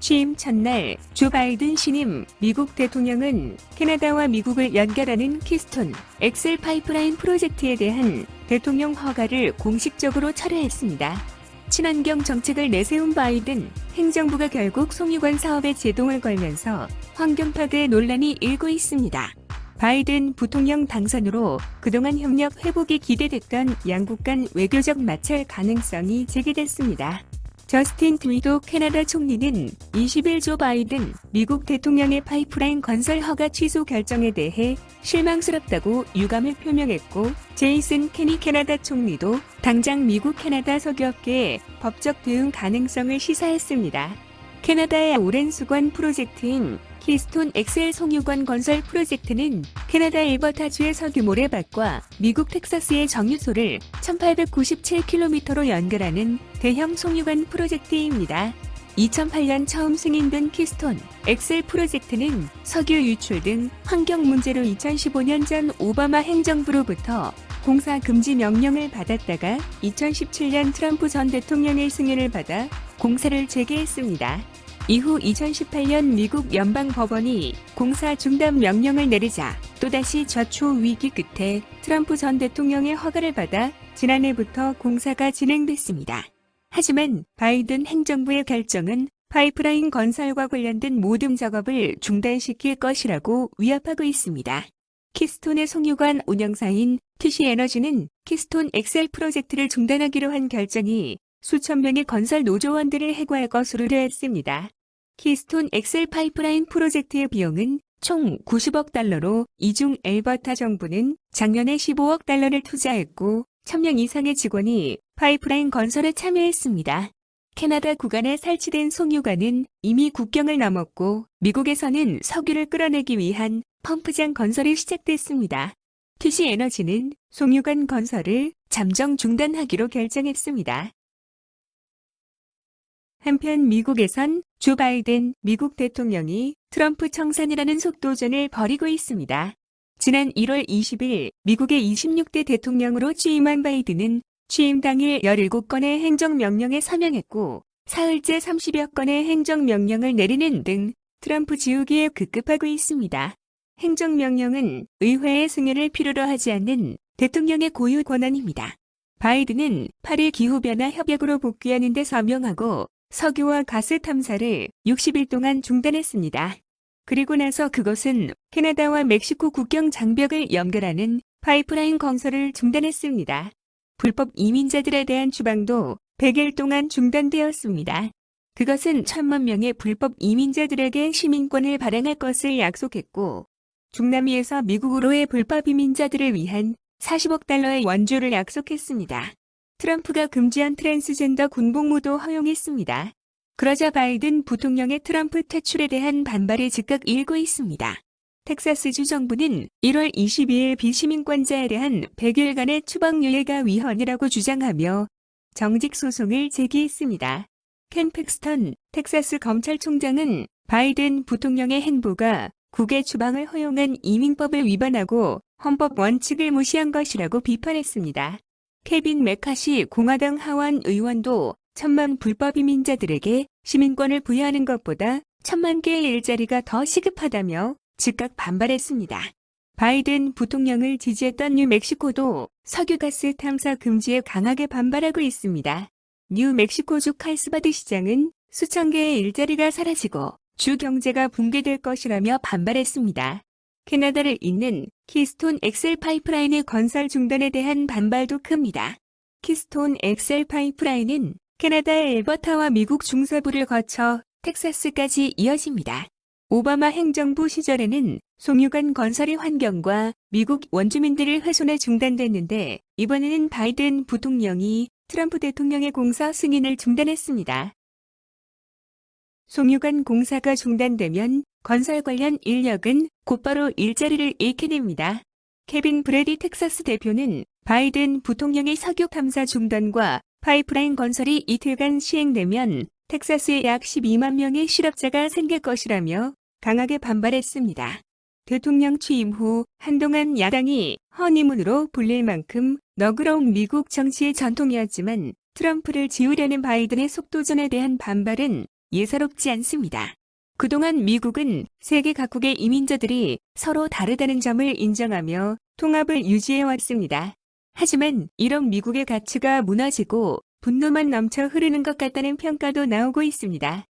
취임 첫날 조 바이든 신임 미국 대통령은 캐나다와 미국을 연결하는 키스톤 엑셀 파이프라인 프로젝트에 대한 대통령 허가를 공식적으로 철회했습니다. 친환경 정책을 내세운 바이든 행정부가 결국 송유관 사업에 제동을 걸면서 환경 파괴 논란이 일고 있습니다. 바이든 부통령 당선으로 그동안 협력 회복이 기대됐던 양국 간 외교적 마찰 가능성이 제기됐습니다. 저스틴 트루도 캐나다 총리는 20일 조 바이든 미국 대통령의 파이프라인 건설 허가 취소 결정에 대해 실망스럽다고 유감을 표명했고, 제이슨 케니 캐나다 총리도 당장 미국 캐나다 석유업계의 법적 대응 가능성을 시사했습니다. 캐나다의 오랜 수건 프로젝트인 키스톤 엑셀 송유관 건설 프로젝트는 캐나다 엘버타주의 석유 모래밭과 미국 텍사스의 정유소를 1897km로 연결하는 대형 송유관 프로젝트입니다. 2008년 처음 승인된 키스톤 엑셀 프로젝트는 석유 유출 등 환경 문제로 2015년 전 오바마 행정부로부터 공사 금지 명령을 받았다가 2017년 트럼프 전 대통령의 승인을 받아 공사를 재개했습니다. 이후 2018년 미국 연방법원이 공사 중단 명령을 내리자 또다시 저초 위기 끝에 트럼프 전 대통령의 허가를 받아 지난해부터 공사가 진행됐습니다. 하지만 바이든 행정부의 결정은 파이프라인 건설과 관련된 모든 작업을 중단시킬 것이라고 위협하고 있습니다. 키스톤의 송유관 운영사인 TC에너지는 키스톤 엑셀 프로젝트를 중단하기로 한 결정이 수천 명의 건설 노조원들을 해고할 것으로 우려했습니다. 키스톤 엑셀 파이프라인 프로젝트의 비용은 총 90억 달러로 이 중 엘버타 정부는 작년에 15억 달러를 투자했고 1000명 이상의 직원이 파이프라인 건설에 참여했습니다. 캐나다 구간에 설치된 송유관은 이미 국경을 넘었고 미국에서는 석유를 끌어내기 위한 펌프장 건설이 시작됐습니다. TC에너지는 송유관 건설을 잠정 중단하기로 결정했습니다. 한편 미국에선 조 바이든 미국 대통령이 트럼프 청산이라는 속도전을 벌이고 있습니다. 지난 1월 20일 미국의 26대 대통령으로 취임한 바이든은 취임 당일 17건의 행정명령에 서명했고 사흘째 30여 건의 행정명령을 내리는 등 트럼프 지우기에 급급하고 있습니다. 행정명령은 의회의 승인을 필요로 하지 않는 대통령의 고유 권한입니다. 바이든은 8일 기후변화 협약으로 복귀하는 데 서명하고 석유와 가스 탐사를 60일 동안 중단했습니다. 그리고 나서 그것은 캐나다와 멕시코 국경 장벽을 연결하는 파이프라인 건설을 중단했습니다. 불법 이민자들에 대한 추방도 100일 동안 중단되었습니다. 그것은 1000만 명의 불법 이민자들에게 시민권을 발행할 것을 약속했고, 중남미에서 미국으로의 불법 이민자들을 위한 40억 달러의 원조를 약속했습니다. 트럼프가 금지한 트랜스젠더 군복무도 허용했습니다. 그러자 바이든 부통령의 트럼프 퇴출에 대한 반발이 즉각 일고 있습니다. 텍사스주 정부는 1월 22일 비시민권자에 대한 100일간의 추방유예가 위헌이라고 주장하며 정직 소송을 제기했습니다. 켄 팩스턴 텍사스 검찰총장은 바이든 부통령의 행보가 국외 추방을 허용한 이민법을 위반하고 헌법 원칙을 무시한 것이라고 비판했습니다. 케빈 메카시 공화당 하원 의원도 1000만 불법 이민자들에게 시민권을 부여하는 것보다 1000만 개의 일자리가 더 시급하다며 즉각 반발했습니다. 바이든 부통령을 지지했던 뉴멕시코도 석유가스 탐사 금지에 강하게 반발하고 있습니다. 뉴멕시코주 칼스바드 시장은 수천 개의 일자리가 사라지고 주 경제가 붕괴될 것이라며 반발했습니다. 캐나다를 잇는 키스톤 엑셀 파이프라인의 건설 중단에 대한 반발도 큽니다. 키스톤 엑셀 파이프라인은 캐나다의 엘버타와 미국 중서부를 거쳐 텍사스까지 이어집니다. 오바마 행정부 시절에는 송유관 건설의 환경과 미국 원주민들을 훼손해 중단됐는데, 이번에는 바이든 부통령이 트럼프 대통령의 공사 승인을 중단했습니다. 송유관 공사가 중단되면 건설 관련 인력은 곧바로 일자리를 잃게 됩니다. 케빈 브래디 텍사스 대표는 바이든 부통령의 석유 탐사 중단과 파이프라인 건설이 이틀간 시행되면 텍사스에 약 12만 명의 실업자가 생길 것이라며 강하게 반발했습니다. 대통령 취임 후 한동안 야당이 허니문으로 불릴 만큼 너그러운 미국 정치의 전통이었지만 트럼프를 지우려는 바이든의 속도전에 대한 반발은 예사롭지 않습니다. 그동안 미국은 세계 각국의 이민자들이 서로 다르다는 점을 인정하며 통합을 유지해왔습니다. 하지만 이런 미국의 가치가 무너지고 분노만 넘쳐 흐르는 것 같다는 평가도 나오고 있습니다.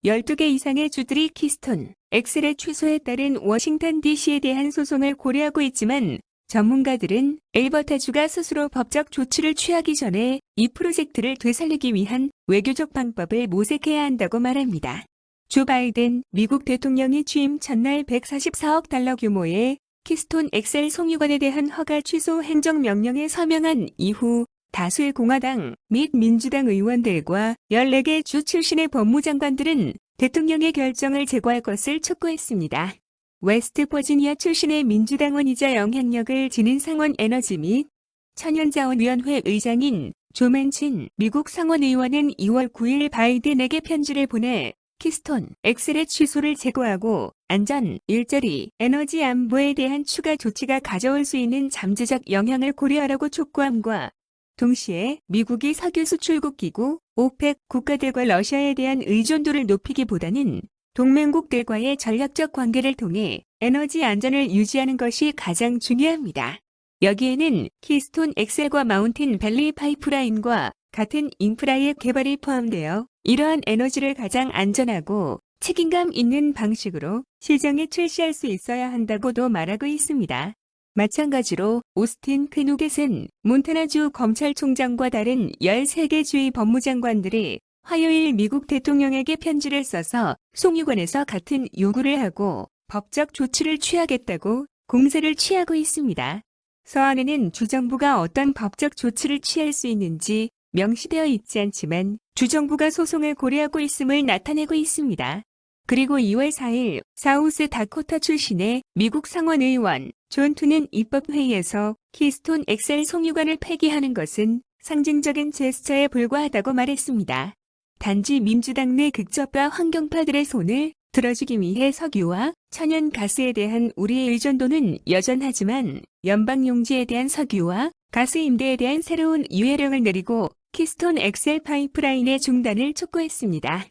12개 이상의 주들이 키스톤 엑셀의 취소에 따른 워싱턴 DC에 대한 소송을 고려하고 있지만 전문가들은 엘버타주가 스스로 법적 조치를 취하기 전에 이 프로젝트를 되살리기 위한 외교적 방법을 모색해야 한다고 말합니다. 조 바이든 미국 대통령이 취임 첫날 144억 달러 규모의 키스톤 엑셀 송유관에 대한 허가 취소 행정명령에 서명한 이후 다수의 공화당 및 민주당 의원들과 14개 주 출신의 법무장관들은 대통령의 결정을 제고할 것을 촉구했습니다. 웨스트버지니아 출신의 민주당원이자 영향력을 지닌 상원 에너지 및 천연자원위원회 의장인 조 맨친 미국 상원의원은 2월 9일 바이든에게 편지를 보내 키스톤 엑셀의 취소를 제고하고 안전, 일자리, 에너지 안보에 대한 추가 조치가 가져올 수 있는 잠재적 영향을 고려하라고 촉구함과 동시에 미국이 석유 수출국 기구 오펙 국가들과 러시아에 대한 의존도를 높이기보다는 동맹국들과의 전략적 관계를 통해 에너지 안전을 유지하는 것이 가장 중요합니다. 여기에는 키스톤 엑셀과 마운틴 밸리 파이프라인과 같은 인프라의 개발이 포함되어 이러한 에너지를 가장 안전하고 책임감 있는 방식으로 시장에 출시할 수 있어야 한다고도 말하고 있습니다. 마찬가지로 오스틴 퀘누겟은 몬타나주 검찰총장과 다른 13개 주의 법무장관들이 화요일 미국 대통령에게 편지를 써서 송유관에서 같은 요구를 하고 법적 조치를 취하겠다고 공세를 취하고 있습니다. 서한에는 주정부가 어떤 법적 조치를 취할 수 있는지 명시되어 있지 않지만 주정부가 소송을 고려하고 있음을 나타내고 있습니다. 그리고 2월 4일 사우스 다코타 출신의 미국 상원의원 존 투는 입법회의에서 키스톤 엑셀 송유관을 폐기하는 것은 상징적인 제스처에 불과하다고 말했습니다. 단지 민주당 내 극좌파 환경파들의 손을 들어주기 위해 석유와 천연가스에 대한 우리의 의존도는 여전하지만 연방용지에 대한 석유와 가스 임대에 대한 새로운 유예령을 내리고 키스톤 엑셀 파이프라인의 중단을 촉구했습니다.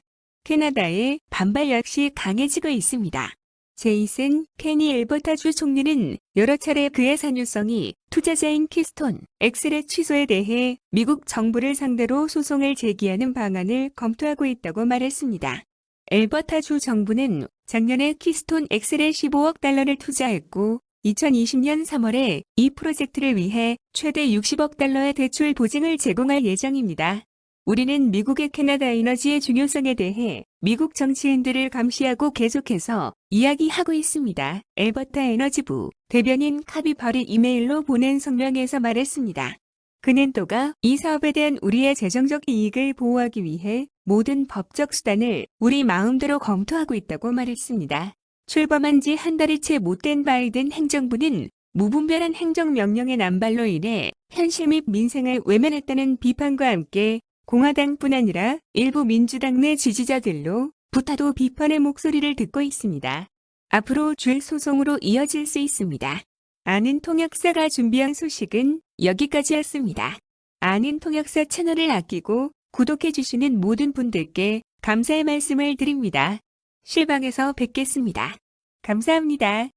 캐나다의 반발 역시 강해지고 있습니다. 제이슨 케니 엘버타주 총리는 여러 차례 그의 산유성이 투자자인 키스톤 엑셀의 취소에 대해 미국 정부를 상대로 소송을 제기하는 방안을 검토하고 있다고 말했습니다. 엘버타주 정부는 작년에 키스톤 엑셀에 15억 달러를 투자했고 2020년 3월에 이 프로젝트를 위해 최대 60억 달러의 대출 보증을 제공할 예정입니다. 우리는 미국의 캐나다 에너지의 중요성에 대해 미국 정치인들을 감시하고 계속해서 이야기하고 있습니다. 엘버타 에너지부 대변인 카비 벌이 이메일로 보낸 성명에서 말했습니다. 그는 또가 이 사업에 대한 우리의 재정적 이익을 보호하기 위해 모든 법적 수단을 우리 마음대로 검토하고 있다고 말했습니다. 출범한 지 한 달이 채 못 된 바이든 행정부는 무분별한 행정명령의 남발로 인해 현실 및 민생을 외면했다는 비판과 함께 공화당뿐 아니라 일부 민주당 내 지지자들로 부타도 비판의 목소리를 듣고 있습니다. 앞으로 줄 소송으로 이어질 수 있습니다. 아는 통역사가 준비한 소식은 여기까지였습니다. 아는 통역사 채널을 아끼고 구독해주시는 모든 분들께 감사의 말씀을 드립니다. 실방에서 뵙겠습니다. 감사합니다.